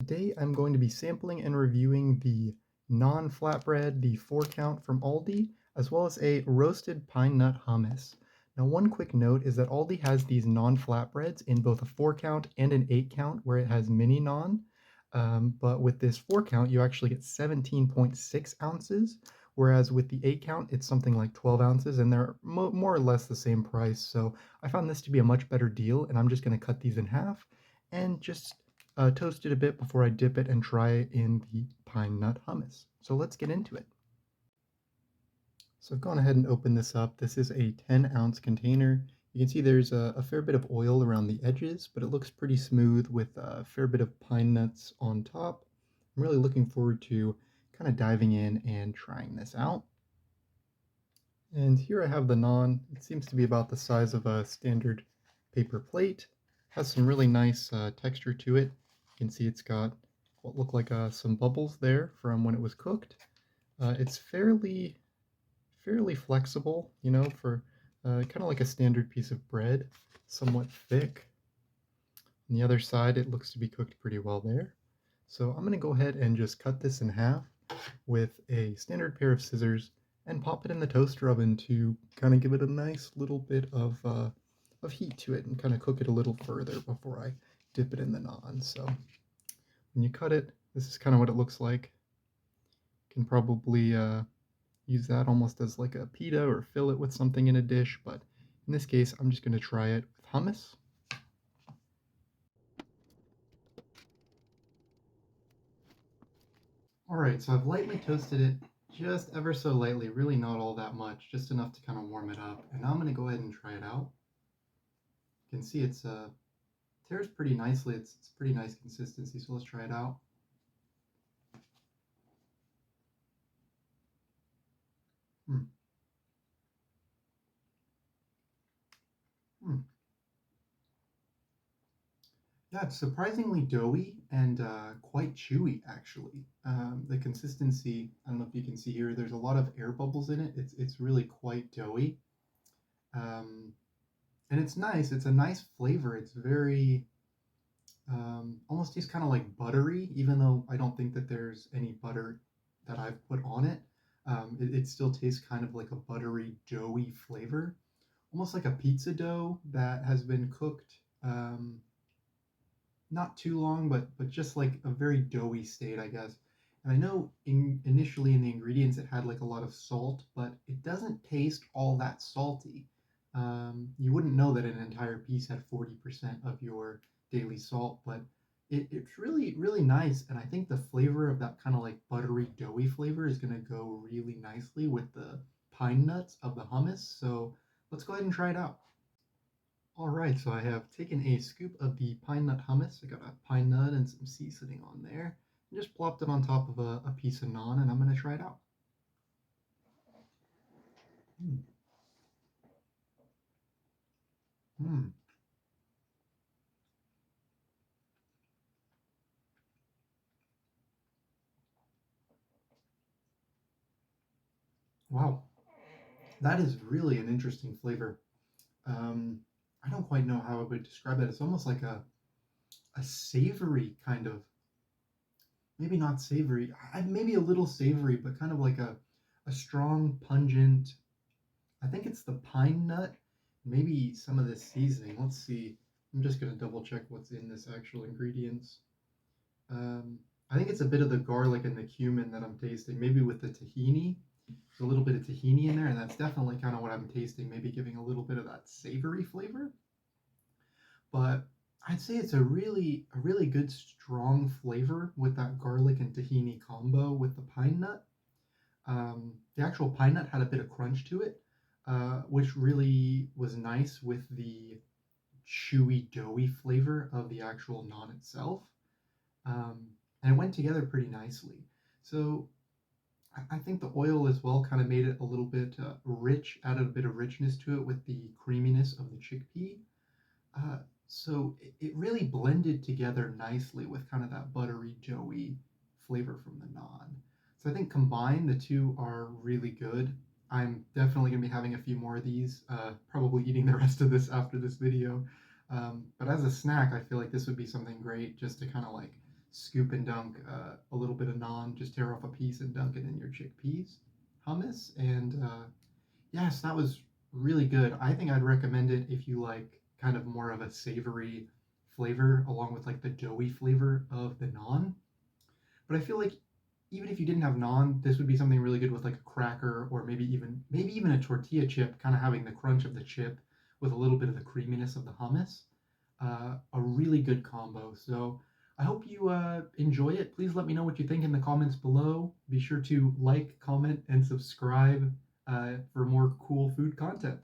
Today I'm going to be sampling and reviewing the Naan Flatbread, the 4 count from Aldi, as well as a roasted pine nut hummus. Now one quick note is that Aldi has these Naan Flatbreads in both a 4 count and an 8 count where it has mini naan, but with this 4 count you actually get 17.6 ounces, whereas with the 8 count it's something like 12 ounces and they're more or less the same price. So I found this to be a much better deal and I'm just going to cut these in half and just toast it a bit before I dip it and try it in the pine nut hummus. So let's get into it. So I've gone ahead and opened this up. This is a 10-ounce container. You can see there's a fair bit of oil around the edges, but it looks pretty smooth with a fair bit of pine nuts on top. I'm really looking forward to kind of diving in and trying this out. And here I have the naan. It seems to be about the size of a standard paper plate. Has some really nice texture to it. You can see it's got what look like some bubbles there from when it was cooked. It's fairly flexible, you know, for kind of like a standard piece of bread, somewhat thick. On the other side, it looks to be cooked pretty well there. So I'm going to go ahead and just cut this in half with a standard pair of scissors and pop it in the toaster oven to kind of give it a nice little bit of heat to it and kind of cook it a little further before I dip it in the naan. So when you cut it, this is kind of what it looks like. You can probably use that almost as like a pita or fill it with something in a dish, but in this case, I'm just going to try it with hummus. Alright, so I've lightly toasted it, just ever so lightly, really not all that much, just enough to kind of warm it up. And now I'm going to go ahead and try it out. You can see it's tears pretty nicely, it's pretty nice consistency, so let's try it out. Hmm. Hmm. Yeah, it's surprisingly doughy and quite chewy, actually. The consistency, I don't know if you can see here, there's a lot of air bubbles in it. It's really quite doughy. Um, and it's nice. It's a nice flavor. It's very, almost tastes kind of like buttery, even though I don't think that there's any butter that I've put on it. It still tastes kind of like a buttery, doughy flavor, almost like a pizza dough that has been cooked. Not too long, but just like a very doughy state, I guess. And I know initially in the ingredients it had like a lot of salt, but it doesn't taste all that salty. You wouldn't know that an entire piece had 40% of your daily salt, but it's really nice. And I think the flavor of that kind of like buttery, doughy flavor is going to go really nicely with the pine nuts of the hummus. So let's go ahead and try it out. All right, so I have taken a scoop of the pine nut hummus. I got a pine nut and some seasoning on there, and just plopped it on top of a piece of naan, and I'm going to try it out. Mm. Mm. Wow, that is really an interesting flavor. Um, I don't quite know how I would describe that. It's almost like a savory kind of, maybe not savory, maybe a little savory, but kind of like a strong, pungent. I think it's the pine nut, maybe some of this seasoning. Let's see. I'm just gonna double check what's in this actual ingredients. Um, I think it's a bit of the garlic and the cumin that I'm tasting, maybe with the tahini. There's a little bit of tahini in there, and that's definitely kind of what I'm tasting, maybe giving a little bit of that savory flavor. But I'd say it's a really good strong flavor with that garlic and tahini combo with the pine nut. The actual pine nut had a bit of crunch to it, which really was nice with the chewy, doughy flavor of the actual naan itself. Um, and it went together pretty nicely. So I think the oil as well kind of made it a little bit rich, added a bit of richness to it with the creaminess of the chickpea. Uh, so it really blended together nicely with kind of that buttery, doughy flavor from the naan. So I think combined, the two are really good. I'm definitely going to be having a few more of these, probably eating the rest of this after this video. But as a snack, I feel like this would be something great just to kind of like scoop and dunk a little bit of naan, just tear off a piece and dunk it in your chickpeas hummus. And yes, that was really good. I think I'd recommend it if you like kind of more of a savory flavor along with like the doughy flavor of the naan. But I feel like even if you didn't have naan, this would be something really good with like a cracker or maybe even a tortilla chip, kind of having the crunch of the chip with a little bit of the creaminess of the hummus. A really good combo. So I hope you enjoy it. Please let me know what you think in the comments below. Be sure to like, comment, and subscribe for more cool food content.